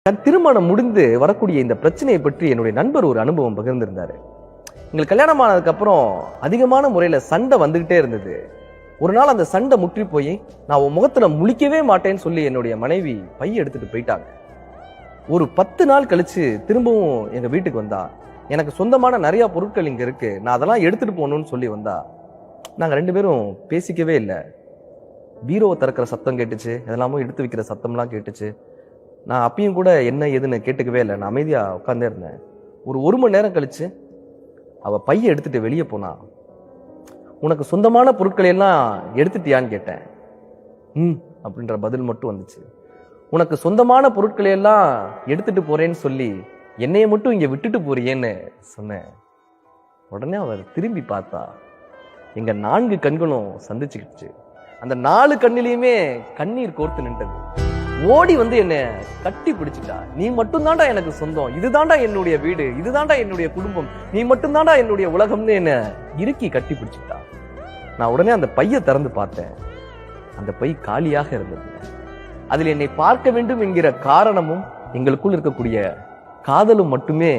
தன் திருமணம் முடிந்து வரக்கூடிய இந்த பிரச்சனையை பற்றி என்னுடைய நண்பர் ஒரு அனுபவம் பகிர்ந்திருந்தாரு. எங்களுக்கு கல்யாணம் ஆனதுக்கு அப்புறம் அதிகமான முறையில சண்டை வந்துகிட்டே இருந்தது. ஒரு நாள் அந்த சண்டை முற்றி போய் நான் உன் முகத்துல முழிக்கவே மாட்டேன்னு சொல்லி என்னுடைய மனைவி பைய எடுத்துட்டு போயிட்டாங்க. ஒரு 10 நாள் கழிச்சு திரும்பவும் எங்க வீட்டுக்கு வந்தா, எனக்கு சொந்தமான நிறைய பொருட்கள் இங்க இருக்கு, நான் அதெல்லாம் எடுத்துட்டு போகணும்னு சொல்லி வந்தா. நாங்க 2 பேரும் பேசிக்கவே இல்லை. பீரோவை திறக்கிற சத்தம் கேட்டுச்சு, இதெல்லாமும் எடுத்து வைக்கிற சத்தம்லாம் கேட்டுச்சு. நான் அப்பயும் கூட என்ன ஏதுன்னு கேட்டுக்கவே இல்லை. நான் அமைதியா உட்கார்ந்தே இருந்தேன். ஒரு 1 மணி நேரம் கழிச்சு அவ பைய எடுத்துட்டு வெளியே போனா. உனக்கு சொந்தமான பொருட்களை எல்லாம் எடுத்துட்டியான்னு கேட்டேன். அப்படின்ற பதில் மட்டும் வந்துச்சு. உனக்கு சொந்தமான பொருட்களை எல்லாம் எடுத்துட்டு போறேன்னு சொல்லி என்னைய மட்டும் இங்க விட்டுட்டு போறியேன்னு சொன்னேன். உடனே அவர் திரும்பி பார்த்தா. எங்க 4 கண்களும் சந்திச்சுக்கிடுச்சு. அந்த 4 கண்ணிலையுமே கண்ணீர் கோர்த்து நின்றது. ஓடி வந்து என்ன கட்டி பிடிச்சிட்டா. நீ மட்டும் தாண்டா எனக்கு சொந்தம், இதுதாண்டா என்னுடைய வீடு, இதுதாண்டா என்னுடைய குடும்பம், நீ மட்டும் தாண்டா என்னுடைய உலகம்னு என்ன இறுக்கி கட்டி பிடிச்சிட்டா. நான் உடனே அந்த பைய திறந்து பார்த்தேன். அந்த பை காலியாக இருந்தது. அதில் என்னை பார்க்க வேண்டும் என்கிற காரணமும் எங்களுக்குள் இருக்கக்கூடிய காதலும் மட்டுமே